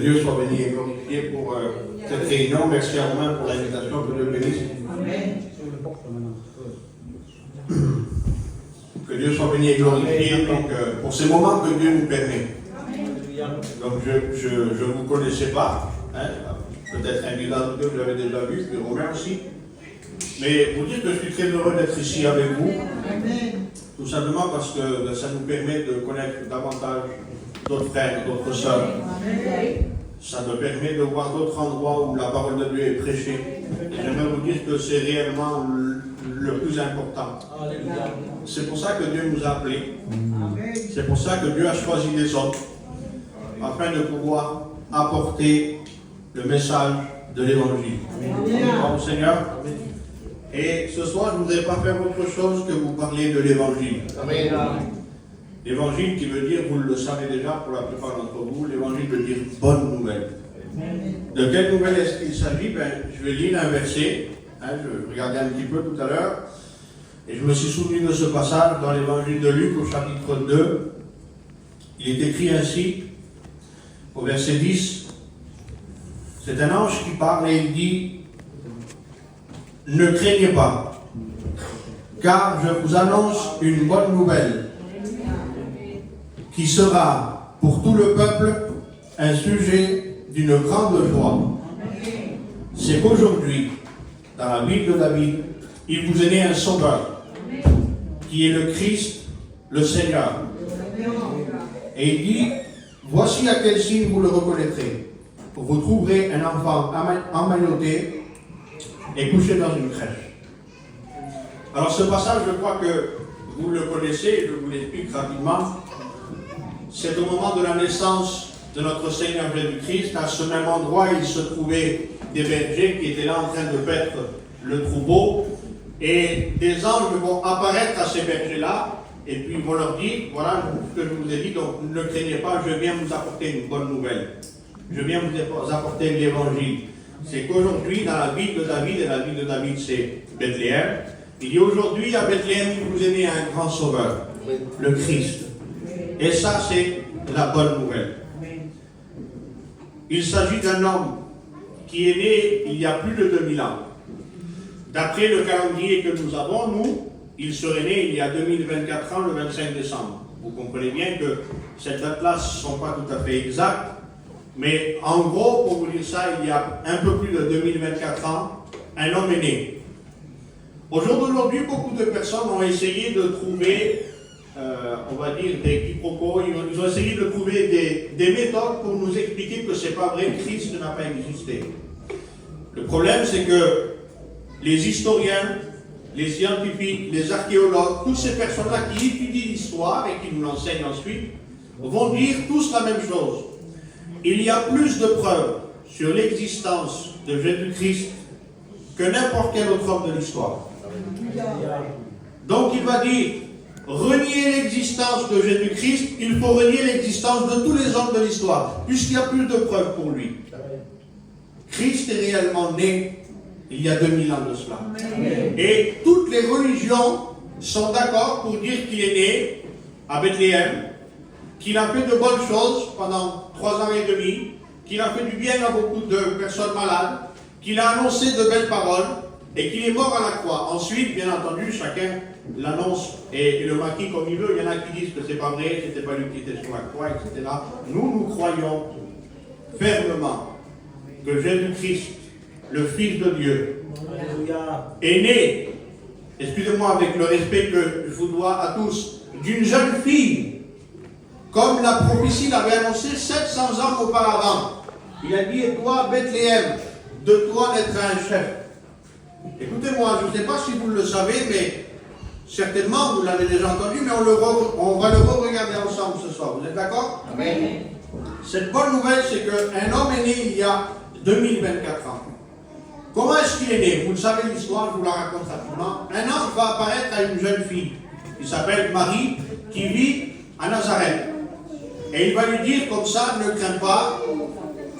Dieu soit béni et glorifié pour cette réunion. Merci à Romain pour l'invitation. Que Dieu bénisse. Amen. Que Dieu soit béni et glorifié donc, pour ces moments que Dieu nous permet. Donc je ne vous connaissais pas. Hein, peut-être un village que vous avez déjà vu, puis Romain aussi. Mais vous dire que je suis très heureux d'être ici avec vous. Tout simplement parce que ça nous permet de connaître davantage d'autres frères, d'autres sœurs. Ça me permet de voir d'autres endroits où la parole de Dieu est prêchée. Et j'aimerais vous dire que c'est réellement le plus important. C'est pour ça que Dieu nous a appelés. C'est pour ça que Dieu a choisi les hommes afin de pouvoir apporter le message de l'Évangile. Amen. Seigneur. Et ce soir, je ne voudrais pas faire autre chose que vous parler de l'Évangile. L'Évangile qui veut dire, vous le savez déjà pour la plupart d'entre vous, l'Évangile veut dire bonne nouvelle. De quelle nouvelle est-ce qu'il s'agit? Je vais lire un verset. Je regardais un petit peu tout à l'heure. Et je me suis souvenu de ce passage dans l'Évangile de Luc au chapitre 2. Il est écrit ainsi, au verset 10. C'est un ange qui parle et il dit: ne craignez pas, car je vous annonce une bonne nouvelle qui sera pour tout le peuple un sujet d'une grande joie. C'est qu'aujourd'hui, dans la ville de David, il vous est né un sauveur, qui est le Christ, le Seigneur. Et il dit: voici à quel signe vous le reconnaîtrez. Vous trouverez un enfant emmailloté et couché dans une crèche. Alors ce passage, je crois que vous le connaissez, je vous l'explique rapidement. C'est au moment de la naissance de notre Seigneur Jésus-Christ. À ce même endroit, il se trouvait des bergers qui étaient là en train de paître le troupeau. Et des anges vont apparaître à ces bergers-là et puis ils vont leur dire: voilà ce que je vous ai dit, donc ne craignez pas, je viens vous apporter une bonne nouvelle. Je viens vous apporter l'Évangile. C'est qu'aujourd'hui, dans la ville de David, et la ville de David c'est Bethléem, il dit aujourd'hui à Bethléem, il vous est né un grand sauveur, le Christ. Et ça, c'est la bonne nouvelle. Il s'agit d'un homme qui est né il y a plus de 2000 ans. D'après le calendrier que nous avons, nous, il serait né il y a 2024 ans, le 25 décembre. Vous comprenez bien que cette date-là ne sont pas tout à fait exactes. Mais en gros, pour vous dire ça, il y a un peu plus de 2024 ans, un homme est né. Au jour d'aujourd'hui, beaucoup de personnes ont essayé de trouver, on va dire, des quiproquos, ils ont essayé de trouver des méthodes pour nous expliquer que ce n'est pas vrai, Christ n'a pas existé. Le problème, c'est que les historiens, les scientifiques, les archéologues, toutes ces personnes-là qui étudient l'histoire et qui nous l'enseignent ensuite, vont dire tous la même chose. Il y a plus de preuves sur l'existence de Jésus-Christ que n'importe quel autre homme de l'histoire. Donc il va dire, renier l'existence de Jésus-Christ, il faut renier l'existence de tous les hommes de l'histoire, puisqu'il y a plus de preuves pour lui. Christ est réellement né il y a 2000 ans de cela. Et toutes les religions sont d'accord pour dire qu'il est né à Bethléem, qu'il a fait de bonnes choses pendant 3 ans et demi, qu'il a fait du bien à beaucoup de personnes malades, qu'il a annoncé de belles paroles et qu'il est mort à la croix. Ensuite, bien entendu, chacun l'annonce et le maquille comme il veut. Il y en a qui disent que c'est pas vrai, c'était pas lui qui était sur la croix, etc. Nous croyons fermement que Jésus-Christ, le Fils de Dieu, est né, excusez-moi avec le respect que je vous dois à tous, d'une jeune fille, comme la prophétie l'avait annoncé 700 ans auparavant. Il a dit: et toi, Bethléem, de toi naîtra un chef. Écoutez-moi, je ne sais pas si vous le savez, mais certainement vous l'avez déjà entendu, mais on va le re-regarder ensemble ce soir. Vous êtes d'accord? Amen. Cette bonne nouvelle, c'est qu'un homme est né il y a 2024 ans. Comment est-ce qu'il est né? Vous le savez l'histoire, je vous la raconte rapidement. Un ange va apparaître à une jeune fille qui s'appelle Marie, qui vit à Nazareth. Et il va lui dire comme ça: ne crains pas.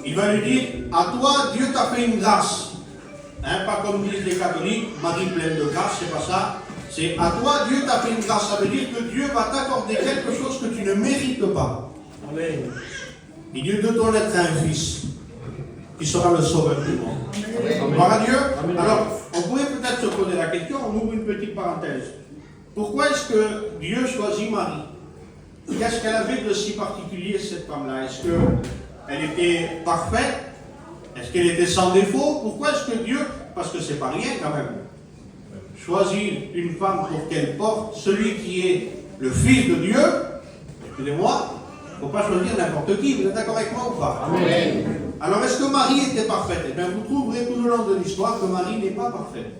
Il va lui dire: à toi, Dieu t'a fait une grâce. Pas comme disent les catholiques, Marie pleine de grâce, c'est pas ça. C'est à toi, Dieu t'a fait une grâce. Ça veut dire que Dieu va t'accorder quelque chose que tu ne mérites pas. Amen. Et Dieu te donne être un fils qui sera le sauveur du monde. Gloire à Dieu. Alors, on pourrait peut-être se poser la question, on ouvre une petite parenthèse. Pourquoi est-ce que Dieu choisit Marie? Qu'est-ce qu'elle avait de si particulier, cette femme-là? Est-ce qu'elle était parfaite? Est-ce qu'elle était sans défaut? Pourquoi est-ce que Dieu, parce que c'est pas rien quand même, choisit une femme pour qu'elle porte celui qui est le Fils de Dieu? Excusez-moi, il ne faut pas choisir n'importe qui, vous êtes d'accord avec moi ou pas? Amen. Alors est-ce que Marie était parfaite? Eh bien vous trouverez tout le long de l'histoire que Marie n'est pas parfaite.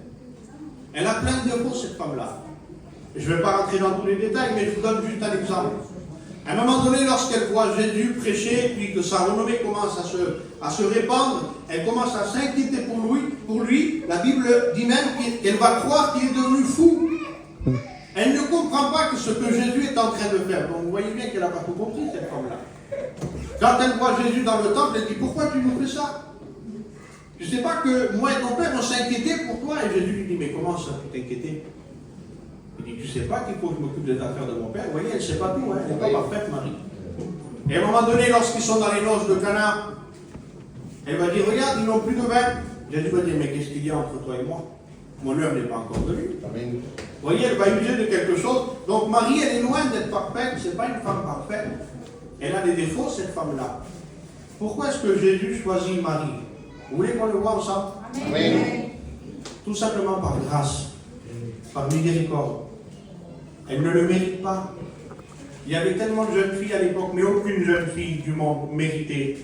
Elle a plein de défauts, cette femme-là. Je ne vais pas rentrer dans tous les détails, mais je vous donne juste un exemple. À un moment donné, lorsqu'elle voit Jésus prêcher, puis que sa renommée commence à se répandre, elle commence à s'inquiéter pour lui. La Bible dit même qu'elle va croire qu'il est devenu fou. Elle ne comprend pas que ce que Jésus est en train de faire. Donc vous voyez bien qu'elle n'a pas tout compris, cette femme-là. Quand elle voit Jésus dans le temple, elle dit, pourquoi tu nous fais ça? Je ne sais pas que moi et ton père, on s'est inquiétés pour toi. Et Jésus lui dit, mais comment ça, tu t'inquiétais? Il dit, tu ne sais pas qu'il faut que je m'occupe des affaires de mon père? Vous voyez, elle ne sait pas tout, hein? Elle n'est pas parfaite, Marie. Et à un moment donné, lorsqu'ils sont dans les noces de Cana, elle va dire, regarde, ils n'ont plus de vin. Jésus va dire, mais qu'est-ce qu'il y a entre toi et moi? Mon heure n'est pas encore venue. Amen. Vous voyez, elle va user de quelque chose. Donc Marie, elle est loin d'être parfaite. Ce n'est pas une femme parfaite. Elle a des défauts, cette femme-là. Pourquoi est-ce que Jésus choisit Marie? Vous voulez qu'on le voit ensemble? Amen. Tout simplement par grâce, par miséricorde. Elle ne le mérite pas. Il y avait tellement de jeunes filles à l'époque, mais aucune jeune fille du monde méritait.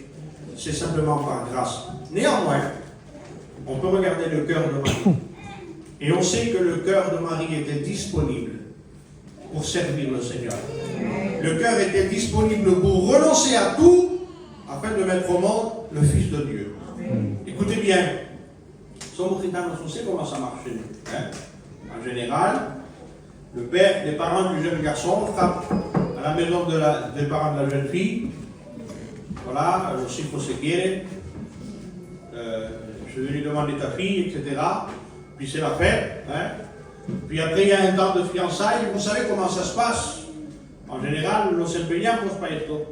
C'est simplement par grâce. Néanmoins, on peut regarder le cœur de Marie. Et on sait que le cœur de Marie était disponible pour servir le Seigneur. Le cœur était disponible pour renoncer à tout afin de mettre au monde le Fils de Dieu. Écoutez bien, sommes chrétiens, on sait comment ça marche chez nous. Hein? En général, le père, les parents du jeune garçon frappent à la maison des parents de la jeune fille. Voilà, si faut se quiere. Je vais lui demander ta fille, etc. Puis c'est la fête. Hein? Puis après, il y a un temps de fiançailles. Vous savez comment ça se passe? En général, nos empeñamos para esto.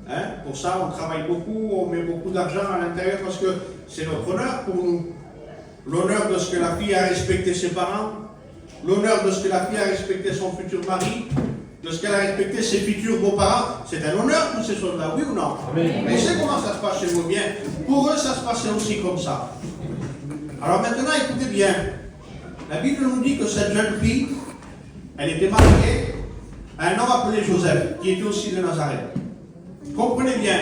Hein? Pour ça, on travaille beaucoup, on met beaucoup d'argent à l'intérieur parce que c'est notre honneur pour nous. L'honneur de ce que la fille a respecté ses parents, l'honneur de ce que la fille a respecté son futur mari, de ce qu'elle a respecté ses futurs beaux-parents. C'est un honneur pour ces choses-là, oui ou non? Amen. Mais c'est comment ça se passe chez nous bien. Pour eux, ça se passait aussi comme ça. Alors maintenant, écoutez bien. La Bible nous dit que cette jeune fille, elle était mariée à un homme appelé Joseph, qui était aussi de Nazareth. Comprenez bien,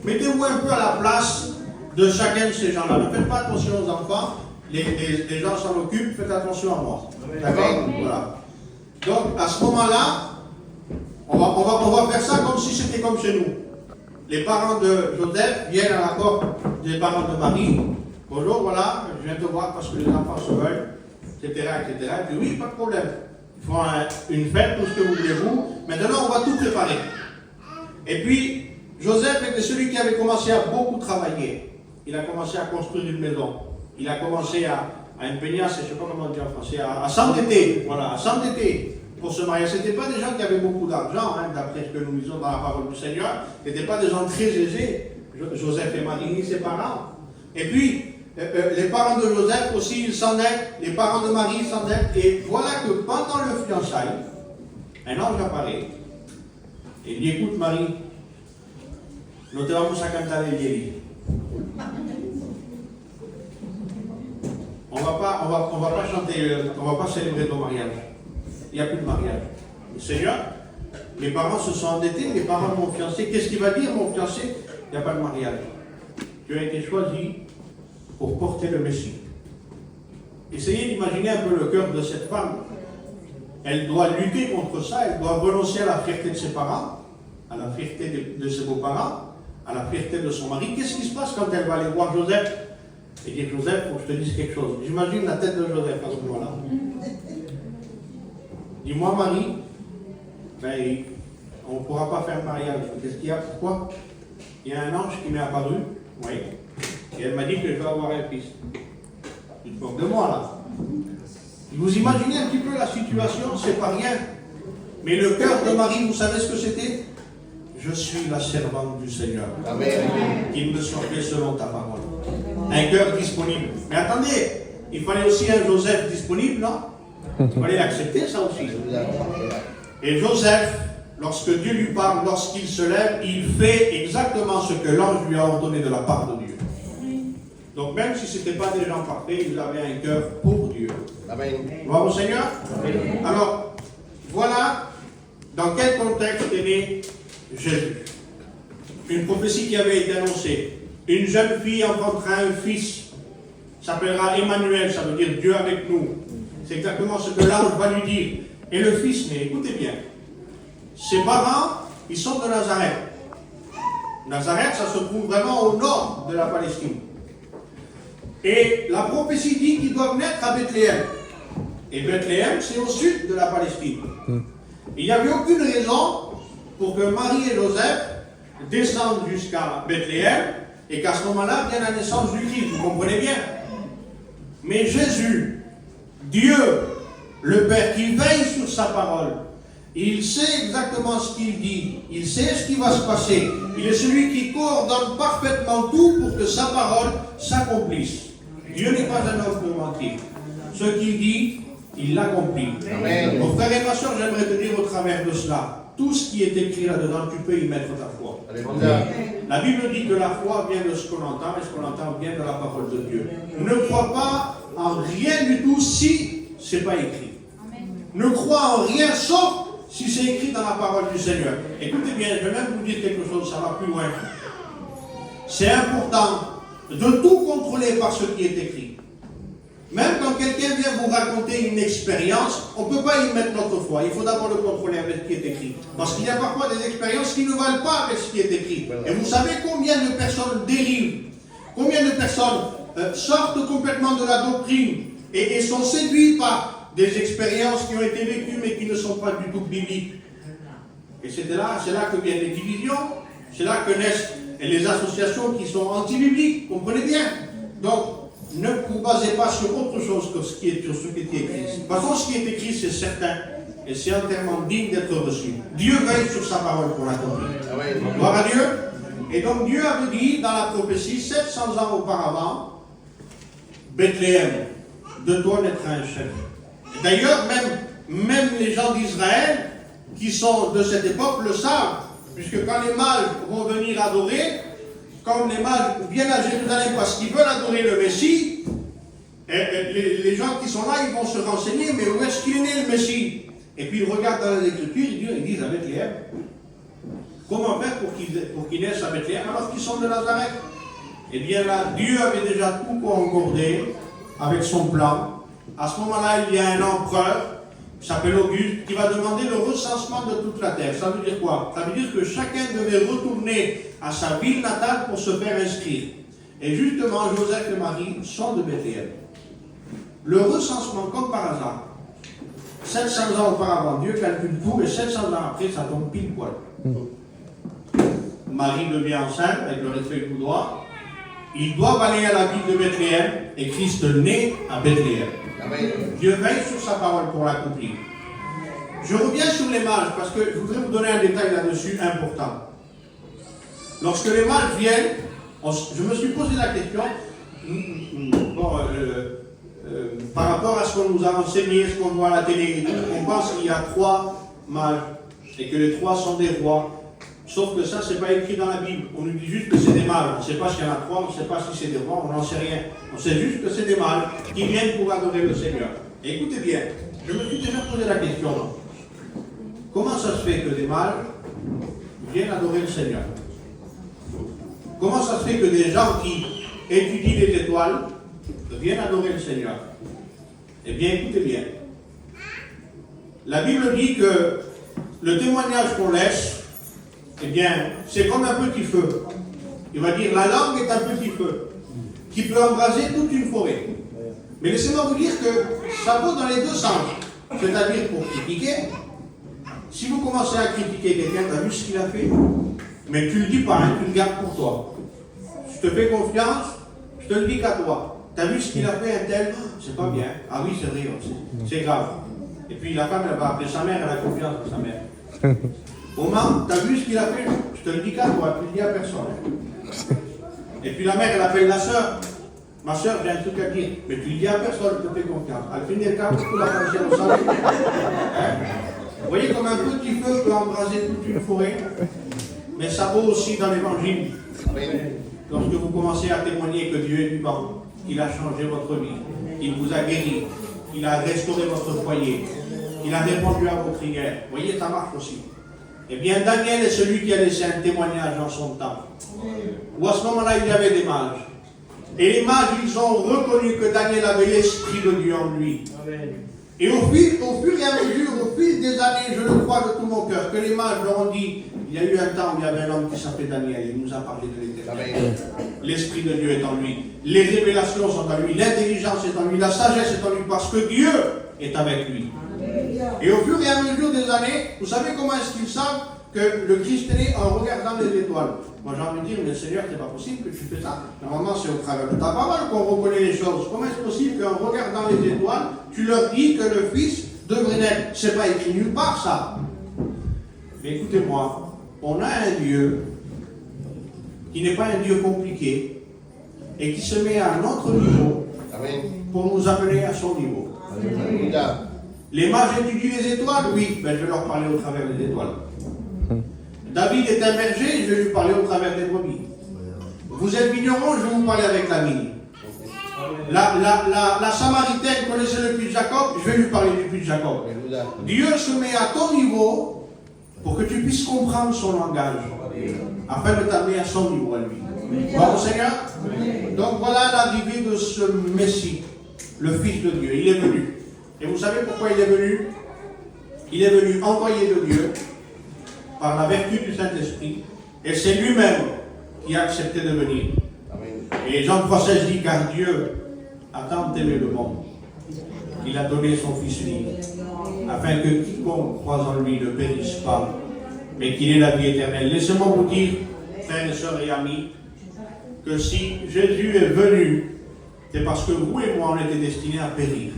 mettez-vous un peu à la place de chacun de ces gens-là. Ne faites pas attention aux enfants, les gens s'en occupent, faites attention à moi. D'accord? Voilà. Donc, à ce moment-là, on va faire ça comme si c'était comme chez nous. Les parents de Joseph viennent à la porte des parents de Marie. Bonjour, voilà, je viens te voir parce que les enfants se veulent, etc., etc. Et puis oui, pas de problème. Ils font une fête, tout ce que vous voulez-vous. Maintenant, on va tout préparer. Et puis, Joseph était celui qui avait commencé à beaucoup travailler. Il a commencé à construire une maison. Il a commencé à empeñarse, je ne sais pas comment dire en français, à s'endetter. Voilà, à s'endetter pour se marier. Ce n'étaient pas des gens qui avaient beaucoup d'argent, hein, d'après ce que nous lisons dans la parole du Seigneur. Ce n'étaient pas des gens très aisés. Joseph et Marie, ni ses parents. Et puis, les parents de Joseph aussi, ils s'endettent. Les parents de Marie s'endettent. Et voilà que pendant le fiançailles, un ange apparaît. Et il dit, écoute Marie, nous te vamos a cantar el Yeli. On va pas chanter, on va pas célébrer ton mariage. Il n'y a plus de mariage. Seigneur, mes parents se sont endettés, mes parents de mon fiancé. Qu'est-ce qu'il va dire mon fiancé? Il n'y a pas de mariage. Tu as été choisi pour porter le Messie. Essayez d'imaginer un peu le cœur de cette femme. Elle doit lutter contre ça, elle doit renoncer à la fierté de ses parents, à la fierté de ses beaux-parents, à la fierté de son mari. Qu'est-ce qui se passe quand elle va aller voir Joseph et dire, Joseph, il faut que je te dise quelque chose. J'imagine la tête de Joseph à ce moment-là. Dis-moi, Marie, ben, on ne pourra pas faire mariage. Qu'est-ce qu'il y a? Pourquoi? Il y a un ange qui m'est apparu, oui, et elle m'a dit que je vais avoir un fils. Tu te moques de moi, là. Vous imaginez un petit peu la situation, c'est pas rien. Mais le cœur de Marie, vous savez ce que c'était? je suis la servante du Seigneur. Amen. Qu'il me soit fait selon ta parole. Un cœur disponible. Mais attendez, il fallait aussi un Joseph disponible, non? Il fallait accepter ça aussi. Et Joseph, lorsque Dieu lui parle, lorsqu'il se lève, il fait exactement ce que l'ange lui a ordonné de la part de Dieu. Donc même si ce n'était pas des gens parfaits, il avait un cœur pour Dieu. Amen. Gloire au Seigneur. Alors, voilà dans quel contexte est né Jésus. Une prophétie qui avait été annoncée. Une jeune fille enfantera un fils, s'appellera Emmanuel, ça veut dire Dieu avec nous. C'est exactement ce que l'ange va lui dire. Et le fils naît, écoutez bien. Ses parents, ils sont de Nazareth. Nazareth, ça se trouve vraiment au nord de la Palestine. Et la prophétie dit qu'ils doivent naître à Bethléem. Et Bethléem, c'est au sud de la Palestine. Il n'y avait aucune raison pour que Marie et Joseph descendent jusqu'à Bethléem et qu'à ce moment-là vienne la naissance du Christ. Vous comprenez bien? Mais Jésus, Dieu, le Père, qui veille sur sa parole, il sait exactement ce qu'il dit, il sait ce qui va se passer. Il est celui qui coordonne parfaitement tout pour que sa parole s'accomplisse. Dieu n'est pas un homme pour mentir. Ce qu'il dit, il l'accomplit. Mon frère et ma soeur, j'aimerais te dire au travers de cela, tout ce qui est écrit là-dedans, tu peux y mettre ta foi. La Bible dit que la foi vient de ce qu'on entend, et ce qu'on entend vient de la parole de Dieu. Ne crois pas en rien du tout si ce n'est pas écrit. Ne crois en rien sauf si c'est écrit dans la parole du Seigneur. Écoutez bien, je vais même vous dire quelque chose, ça va plus loin. C'est important de tout contrôler par ce qui est écrit. Même quand quelqu'un vient vous raconter une expérience, on ne peut pas y mettre notre foi. Il faut d'abord le contrôler avec ce qui est écrit. Parce qu'il y a parfois des expériences qui ne valent pas avec ce qui est écrit. Et vous savez combien de personnes dérivent, combien de personnes sortent complètement de la doctrine et sont séduites par des expériences qui ont été vécues mais qui ne sont pas du tout bibliques. Et c'est là que viennent les divisions, c'est là que naissent les associations qui sont anti-bibliques, comprenez bien. Donc, ne vous basez pas sur autre chose que ce qui est écrit. De toute façon, ce qui est écrit, c'est certain, et c'est entièrement digne d'être reçu. Dieu veille sur sa parole pour l'accomplir. Gloire à Dieu. Et donc, Dieu avait dit dans la prophétie, 700 ans auparavant, Bethléem, de toi naîtra un chef. D'ailleurs, même les gens d'Israël, qui sont de cette époque, le savent, puisque quand les mâles vont venir adorer, comme les mâles viennent à Jérusalem parce qu'ils veulent adorer le Messie, les gens qui sont là, ils vont se renseigner, mais où est-ce qu'il est né le Messie? Et puis ils regardent dans les Écritures, ils disent à Bethléem. Comment faire pour qu'ils naissent à Bethléem alors qu'ils sont de Nazareth? Eh bien là, Dieu avait déjà tout concordé avec son plan. À ce moment-là, il y a un empereur, qui s'appelle Auguste, qui va demander le recensement de toute la terre. Ça veut dire quoi? Ça veut dire que chacun devait retourner à sa ville natale pour se faire inscrire. Et justement, Joseph et Marie sont de Bethléem. Le recensement, comme par hasard, 700 ans auparavant, Dieu calcule tout, et 700 ans après, ça tombe pile poil. Marie devient enceinte, avec le respect du droit. Ils doivent aller à la ville de Bethléem, et Christ naît à Bethléem. Dieu veille sur sa parole pour l'accomplir. Je reviens sur les mages, parce que je voudrais vous donner un détail là-dessus important. Lorsque les mages viennent, je me suis posé la question, par rapport à ce qu'on nous a enseigné, ce qu'on voit à la télé, on pense qu'il y a 3 mages, et que les 3 sont des rois. Sauf que ça, ce n'est pas écrit dans la Bible. On nous dit juste que c'est des mâles. On ne sait pas s'il y en a 3, on ne sait pas si c'est des rois, on n'en sait rien. On sait juste que c'est des mâles qui viennent pour adorer le Seigneur. Et écoutez bien, je me suis déjà posé la question. Comment ça se fait que des mâles viennent adorer le Seigneur? Comment ça se fait que des gens qui étudient les étoiles viennent adorer le Seigneur? Eh bien, écoutez bien. La Bible dit que le témoignage qu'on laisse, eh bien, c'est comme un petit feu. Il va dire, la langue est un petit feu qui peut embraser toute une forêt. Mais laissez-moi vous dire que ça vaut dans les deux sens. C'est-à-dire pour critiquer. Si vous commencez à critiquer quelqu'un, tu as vu ce qu'il a fait? Mais tu ne le dis pas, hein, tu le gardes pour toi. Je te fais confiance, je te le dis qu'à toi. Tu as vu ce qu'il a fait un tel? C'est pas bien. Ah oui, c'est vrai, c'est grave. Et puis la femme, elle va appeler sa mère, elle a confiance en sa mère. Maman, t'as vu ce qu'il a fait? Je te le dis qu'à toi, tu le dis à personne. Et puis la mère, elle appelle la soeur. Ma soeur, j'ai un truc à dire. Mais tu le dis à personne, je te fais confiance. Elle finit le cas, tout la famille au sol. Vous voyez comme un petit feu peut embraser toute une forêt. Mais ça vaut aussi dans l'évangile. Lorsque vous commencez à témoigner que Dieu est vivant, qu'il a changé votre vie, qu'il vous a guéri, qu'il a restauré votre foyer, qu'il a répondu à vos prières. Vous voyez, ça marche aussi. Eh bien, Daniel est celui qui a laissé un témoignage en son temps. Où à ce moment-là, il y avait des mages. Et les mages, ils ont reconnu que Daniel avait l'Esprit de Dieu en lui. Et au fur et à mesure, au fil des années, je le crois de tout mon cœur, que les mages leur ont dit, il y a eu un temps où il y avait un homme qui s'appelait Daniel, il nous a parlé de l'Éternel. L'Esprit de Dieu est en lui, les révélations sont en lui, l'intelligence est en lui, la sagesse est en lui, parce que Dieu est avec lui. Et au fur et à mesure des années, vous savez comment est-ce qu'ils savent que le Christ est né en regardant les étoiles? Moi j'ai envie de dire, mais Seigneur, c'est pas possible que tu fais ça. Normalement, c'est au travers de ta parole qu'on reconnaît les choses. Comment est-ce possible qu'en regardant les étoiles, tu leur dis que le Fils devrait naître? C'est pas écrit nulle part ça. Mais écoutez-moi, on a un Dieu qui n'est pas un Dieu compliqué et qui se met à notre niveau pour nous amener à son niveau. Les mages étudient les étoiles, oui, ben je vais leur parler au travers des étoiles. David est un berger, je vais lui parler au travers des brebis. Vous êtes vigneron, je vais vous parler avec la vigne. La Samaritaine connaissait le puits de Jacob, je vais lui parler du puits de Jacob. Dieu se met à ton niveau pour que tu puisses comprendre son langage, afin de t'amener à son niveau à lui. Bon, Seigneur? Donc voilà l'arrivée de ce Messie, le Fils de Dieu. Il est venu. Et vous savez pourquoi il est venu? Il est venu envoyé de Dieu par la vertu du Saint-Esprit, et c'est lui-même qui a accepté de venir. Et Jean 3,16 dit, car Dieu a tant aimé le monde, qu'il a donné son Fils unique, afin que quiconque croise en lui ne périsse pas, mais qu'il ait la vie éternelle. Laissez-moi vous dire, frères et sœurs et amis, que si Jésus est venu, c'est parce que vous et moi, on était destinés à périr.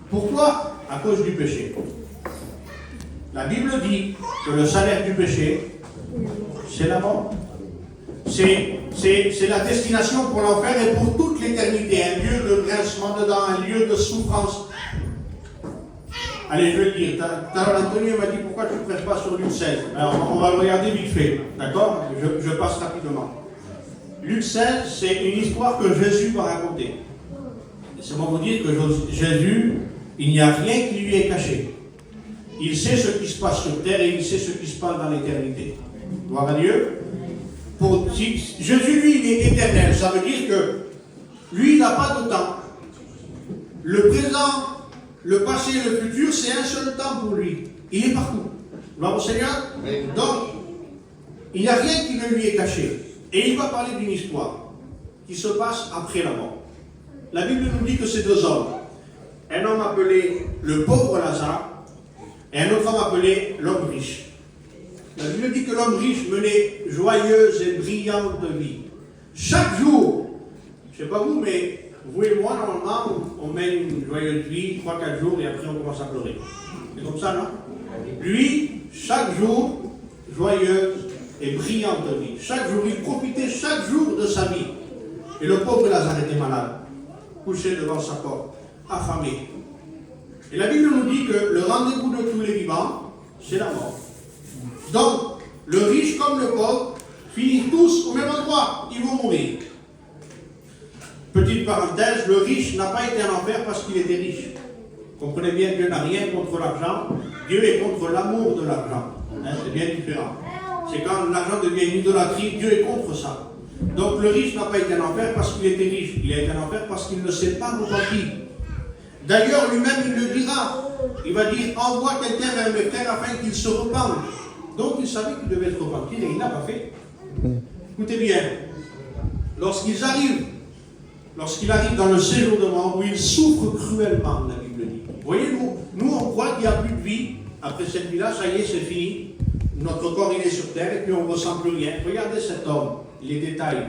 Pourquoi? À cause du péché. La Bible dit que le salaire du péché, c'est la mort. C'est la destination pour l'enfer et pour toute l'éternité. Un lieu de grincement dedans, un lieu de souffrance. Allez, je vais le dire. Tout à l'heure, Antonio m'a dit pourquoi tu ne prêches pas sur Luc 16. Alors, on va le regarder vite fait. D'accord? Je passe rapidement. Luc 16, c'est une histoire que Jésus va raconter. C'est pour vous dire que Jésus, il n'y a rien qui lui est caché. Il sait ce qui se passe sur terre et il sait ce qui se passe dans l'éternité. Gloire à Dieu. Jésus, lui, il est éternel. Ça veut dire que lui, il n'a pas de temps. Le présent, le passé et le futur, c'est un seul temps pour lui. Il est partout. Gloire au Seigneur. Donc, il n'y a rien qui ne lui est caché. Et il va parler d'une histoire qui se passe après la mort. La Bible nous dit que c'est deux hommes. Un homme appelé le pauvre Lazare et un autre homme appelé l'homme riche. La Bible dit que l'homme riche menait joyeuse et brillante vie. Chaque jour, je ne sais pas vous, mais vous et moi, normalement, on mène une joyeuse vie, 3-4 jours, et après on commence à pleurer. C'est comme ça, non? Lui, chaque jour, joyeuse et brillante vie. Chaque jour, il profitait chaque jour de sa vie. Et le pauvre Lazare était malade, couché devant sa porte, affamé. Et la Bible nous dit que le rendez-vous de tous les vivants, c'est la mort. Donc, le riche comme le pauvre finissent tous au même endroit. Ils vont mourir. Petite parenthèse, le riche n'a pas été en enfer parce qu'il était riche. Comprenez bien que Dieu n'a rien contre l'argent. Dieu est contre l'amour de l'argent. C'est bien différent. C'est quand l'argent devient une idolâtrie, Dieu est contre ça. Donc le riche n'a pas été en enfer parce qu'il était riche. Il a été en enfer parce qu'il ne s'est pas repenti. D'ailleurs, lui-même, il le dira. Il va dire, envoie quelqu'un vers mes frères afin qu'il se repente. Donc il savait qu'il devait se repentir et il n'a pas fait. Écoutez bien, lorsqu'il arrive dans le séjour de mort où il souffre cruellement, la Bible dit. Vous voyez, nous on croit qu'il n'y a plus de vie. Après cette vie-là, ça y est, c'est fini. Notre corps, il est sur terre et puis on ne ressent plus rien. Regardez cet homme, les détails.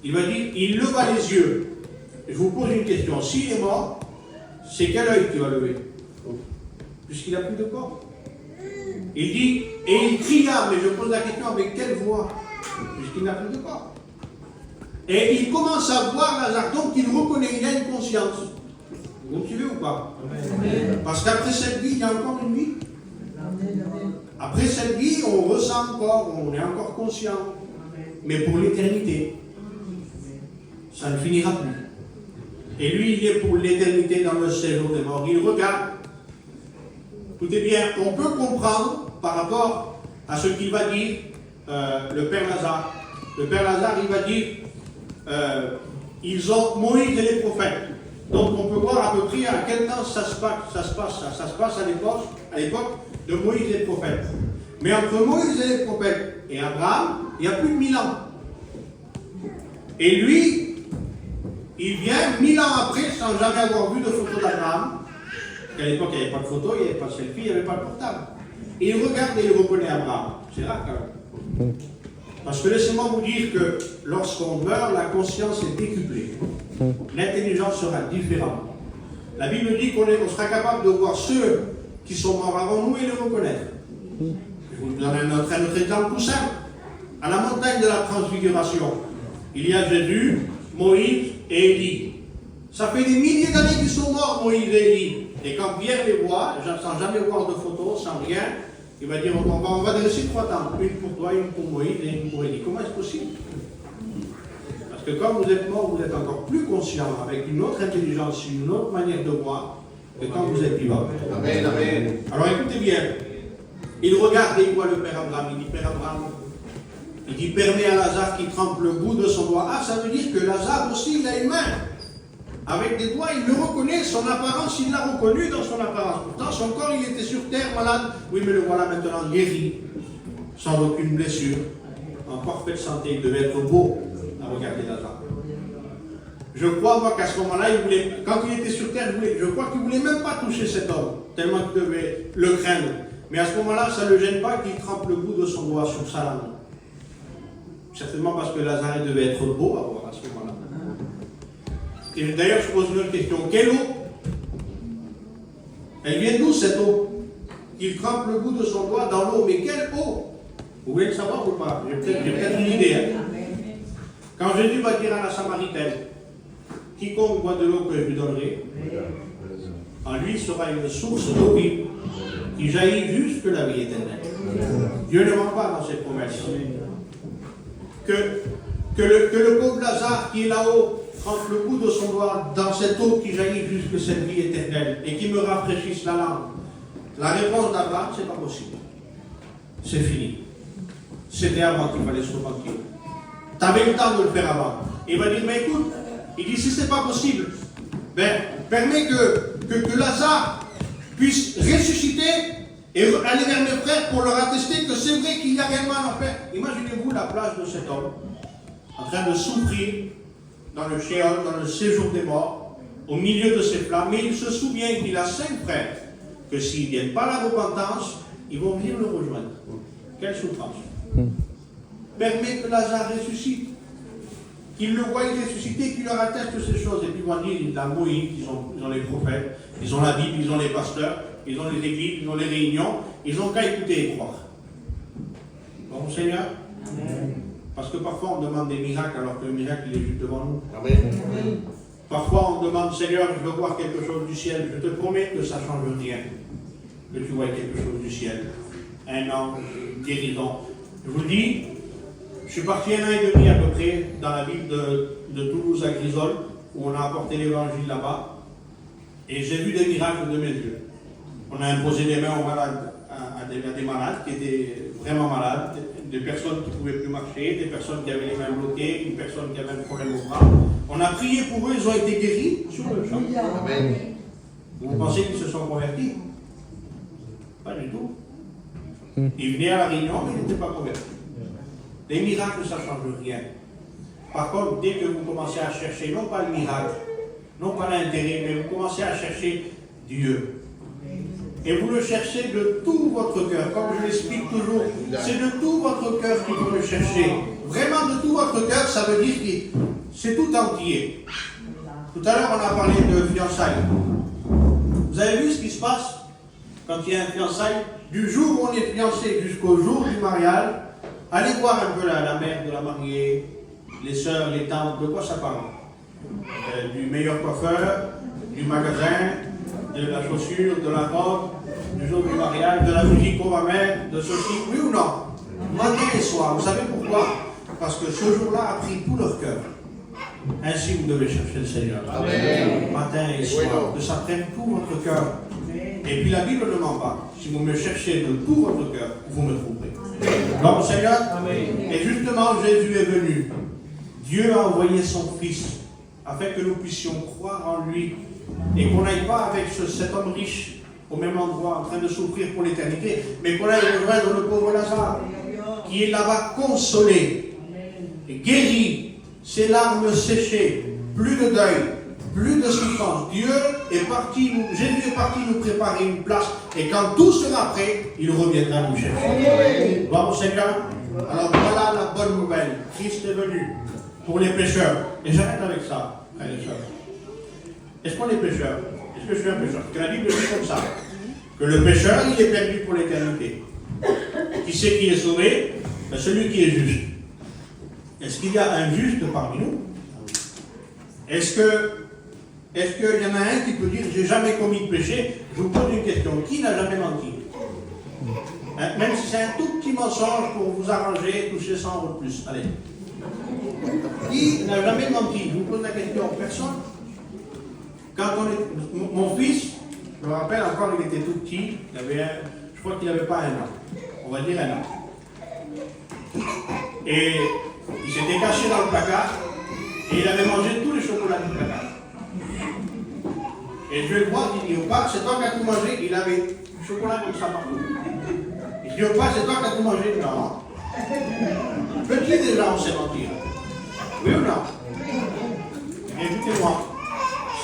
Il va dire, il leva les yeux. Je vous pose une question. S'il est mort, c'est quel œil qui va lever? Puisqu'il n'a plus de corps. Il dit, Et il cria, mais je pose la question avec quelle voix? Puisqu'il n'a plus de corps. Et il commence à voir Lazare, donc il reconnaît, il a une conscience. Vous me suivez ou pas? Parce qu'après cette vie, il y a encore une vie. Après cette vie, on ressent encore, on est encore conscient. Mais pour l'éternité, ça ne finira plus. Et lui, il est pour l'éternité dans le séjour des morts. Il regarde. Écoutez bien, on peut comprendre par rapport à ce qu'il va dire le Père Lazare. Le Père Lazare, il va dire ils ont Moïse et les prophètes. Donc on peut voir à peu près à quel temps ça se passe à l'époque de Moïse et les prophètes. Mais entre Moïse et les prophètes et Abraham, il y a plus de 1000 ans. Et lui, il vient 1000 ans après sans jamais avoir vu de photo d'Abraham. À l'époque, il n'y avait pas de photo, il n'y avait pas de selfie, il n'y avait pas de portable. Et il regarde et il reconnaît Abraham. C'est rare quand même. Parce que laissez-moi vous dire que lorsqu'on meurt, la conscience est décuplée. L'intelligence sera différente. La Bible dit qu'on sera capable de voir ceux qui sont morts avant nous et les reconnaître. Je vous donne un autre exemple tout simple. À la montagne de la transfiguration, il y a Jésus, Moïse et Élie. Ça fait des milliers d'années qu'ils sont morts, Moïse et Élie. Et quand Pierre les voit, sans jamais voir de photos, sans rien, il va dire on va dresser 3 tables, une pour toi, une pour Moïse et une pour Élie. Comment est-ce possible? Parce que quand vous êtes mort, vous êtes encore plus conscient, avec une autre intelligence, une autre manière de voir, que quand vous êtes vivant. Amen, amen. Alors écoutez bien, il regarde et il voit le Père Abraham. Il dit Père Abraham, il dit permet à Lazare qui trempe le bout de son doigt. Ah, ça veut dire que Lazare aussi, il a une main. Avec des doigts, il le reconnaît, son apparence, il l'a reconnu dans son apparence. Pourtant, son corps, il était sur terre, malade. Oui, mais le voilà maintenant guéri, sans aucune blessure, en parfaite santé. Il devait être beau à regarder Lazare. Je crois, moi, qu'à ce moment-là, quand il était sur terre, je crois qu'il ne voulait même pas toucher cet homme, tellement qu'il devait le craindre. Mais à ce moment-là, ça ne le gêne pas qu'il trempe le bout de son doigt sur sa langue. Certainement parce que Lazare devait être beau à voir à ce moment-là. Et d'ailleurs, je pose une autre question. Quelle eau? Elle vient d'où cette eau? Il trempe le bout de son doigt dans l'eau. Mais quelle eau? Vous voulez le savoir ou pas? J'ai peut-être une idée. Hein? Quand Jésus va dire à la Samaritaine, quiconque boit de l'eau que je lui donnerai, en lui sera une source d'eau vive qui jaillit jusque la vie éternelle. Dieu ne ment pas dans ses promesses. Que le pauvre Lazare qui est là-haut trempe le bout de son doigt dans cette eau qui jaillit jusque cette vie éternelle et qui me rafraîchisse la langue. La réponse d'Abraham, c'est pas possible. C'est fini. C'était avant qu'il fallait se repentir. Tu avais le temps de le faire avant. Il va dire, mais écoute, il dit, si c'est pas possible, ben, permets que Lazare puisse ressusciter et aller vers mes frères pour leur attester que c'est vrai qu'il y a réellement un enfer. Imaginez-vous la place de cet homme en train de souffrir dans le Sheol, dans le séjour des morts, au milieu de ces flammes, mais il se souvient qu'il a 5 frères, que s'ils ne viennent pas à la repentance, ils vont venir le rejoindre. Quelle souffrance. Permet que Lazare ressuscite, qu'ils le voient ressusciter, qu'il leur atteste ces choses. Et puis ils vont dire, ils ont Moïse, ils ont les prophètes, ils ont la Bible, ils ont les pasteurs, ils ont les églises, ils ont les réunions, ils n'ont qu'à écouter et croire. Bon, Seigneur. Amen. Parce que parfois on demande des miracles alors que le miracle il est juste devant nous. Amen. Parfois on demande, Seigneur, je veux voir quelque chose du ciel. Je te promets que ça ne change rien. Que tu vois quelque chose du ciel. Un ange, une guérison. Je vous dis, je suis parti 1 an et demi à peu près dans la ville de Toulouse à Grisol, où on a apporté l'évangile là-bas. Et j'ai vu des miracles de mes yeux. On a imposé les mains aux malades, à des malades qui étaient vraiment malades, des personnes qui ne pouvaient plus marcher, des personnes qui avaient les mains bloquées, une personne qui avait un problème au bras. On a prié pour eux, ils ont été guéris sur le champ. Amen. Vous pensez qu'ils se sont convertis? Pas du tout. Ils venaient à la réunion, mais ils n'étaient pas convertis. Les miracles, ça ne change rien. Par contre, dès que vous commencez à chercher, non pas le miracle, non pas l'intérêt, mais vous commencez à chercher Dieu. Et vous le cherchez de tout votre cœur. Comme je l'explique toujours, c'est de tout votre cœur qu'il faut le chercher. Vraiment de tout votre cœur, ça veut dire que c'est tout entier. Tout à l'heure, on a parlé de fiançailles. Vous avez vu ce qui se passe quand il y a un fiançailles? du jour où on est fiancé jusqu'au jour du mariage, allez voir un peu la mère de la mariée, les sœurs, les tantes, de quoi ça parle? Du meilleur coiffeur, du magasin, de la chaussure, de la robe, du jour du mariage, de la musique qu'on va mettre, de ceci, oui ou non? Matin et soir. Vous savez pourquoi? Parce que ce jour-là a pris tout leur cœur. Ainsi, vous devez chercher le Seigneur. Amen. Matin et soir, que ça prenne tout votre cœur. Et puis la Bible ne ment pas. Si vous me cherchez de tout votre cœur, vous me trouverez. Donc, Seigneur, amen. Et justement, Jésus est venu. Dieu a envoyé son Fils afin que nous puissions croire en lui et qu'on n'aille pas avec cet homme riche au même endroit en train de souffrir pour l'éternité, mais qu'on aille rejoindre le pauvre Lazare qui est là-bas consolé, guéri, ses larmes séchées, plus de deuil, plus de souffrance. Dieu est parti, Jésus est parti nous préparer une place et quand tout sera prêt, il reviendra nous chercher. Gloire au Seigneur. Alors voilà la bonne nouvelle. Christ est venu pour les pécheurs. Et j'arrête avec ça, frères et sœurs. Est-ce qu'on est pécheur? Est-ce que je suis un pécheur? Parce que la Bible dit comme ça, que le pécheur, il est perdu pour l'éternité. Qui c'est qui est sauvé? Ben, celui qui est juste. Est-ce qu'il y a un juste parmi nous? Est-ce qu'il y en a un qui peut dire « j'ai jamais commis de péché » Je vous pose une question. Qui n'a jamais menti? Même si c'est un tout petit mensonge pour vous arranger, toucher 100 euros de plus. Allez. Qui n'a jamais menti? Je vous pose la question. Personne. Quand mon fils, je me rappelle encore, il était tout petit, je crois qu'il n'avait pas 1 an. On va dire 1 an. Et il s'était caché dans le placard et il avait mangé tous les chocolats du placard. Et je vais le voir, il dit au père, c'est toi qui as tout mangé. Il avait du chocolat comme ça partout. Il dit au père, c'est toi qui as tout mangé. Non. Petit déjà, on sait mentir. Oui ou non? Écoutez-moi.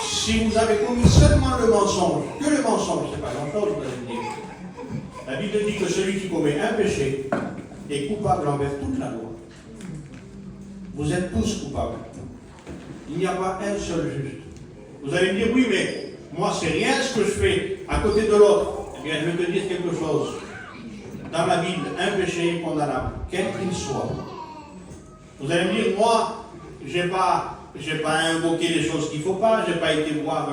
Si vous avez commis seulement le mensonge, que le mensonge, c'est pas grand-chose, vous allez me dire. La Bible dit que celui qui commet un péché est coupable envers toute la loi. Vous êtes tous coupables. Il n'y a pas un seul juste. Vous allez me dire, oui, mais moi, c'est rien ce que je fais à côté de l'autre. Eh bien, je vais te dire quelque chose. Dans la Bible, un péché est condamnable, quel qu'il soit. Vous allez me dire, moi, j'ai pas invoqué des choses qu'il ne faut pas, je n'ai pas été voir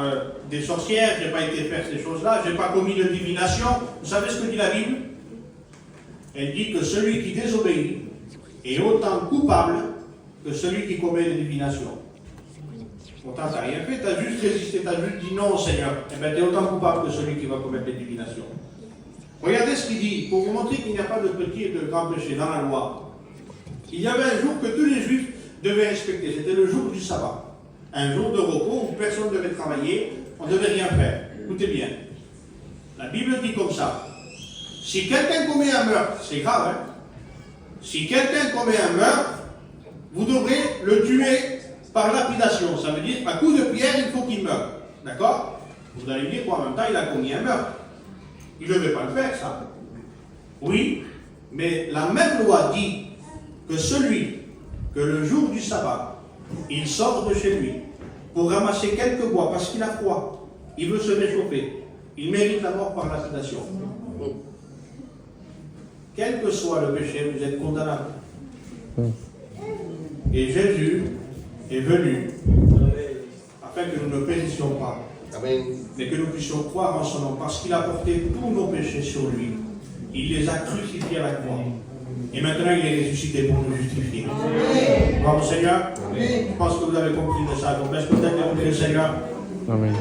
des sorcières, je n'ai pas été faire ces choses-là, je n'ai pas commis de divination. Vous savez ce que dit la Bible? Elle dit que celui qui désobéit est autant coupable que celui qui commet des divinations. Pourtant, tu n'as rien fait, tu as juste résisté, tu as juste dit non au Seigneur. Eh bien, tu es autant coupable que celui qui va commettre des divinations. Regardez ce qu'il dit, pour vous montrer qu'il n'y a pas de petit et de grand péché dans la loi. Il y avait un jour que tous les Juifs devaient respecter, c'était le jour du sabbat. Un jour de repos où personne ne devait travailler, on ne devait rien faire. Écoutez bien, la Bible dit comme ça. Si quelqu'un commet un meurtre, c'est grave, hein? Si quelqu'un commet un meurtre, vous devrez le tuer par lapidation. Ça veut dire qu'à coup de pierre, il faut qu'il meure. D'accord? Vous allez me dire qu'en même temps, il a commis un meurtre. Il ne devait pas le faire, ça. Oui, mais la même loi dit que que le jour du sabbat, il sort de chez lui pour ramasser quelques bois parce qu'il a froid, il veut se réchauffer, il mérite la mort par lapidation. Quel que soit le péché, vous êtes condamnable. Et Jésus est venu afin que nous ne périssions pas, mais que nous puissions croire en son nom, parce qu'il a porté tous nos péchés sur lui. Il les a crucifiés à la croix. Et maintenant, il est ressuscité pour nous justifier. Gloire au Seigneur. Je pense que vous avez compris de ça. Donc, est-ce que vous avez compris le Seigneur? Amen.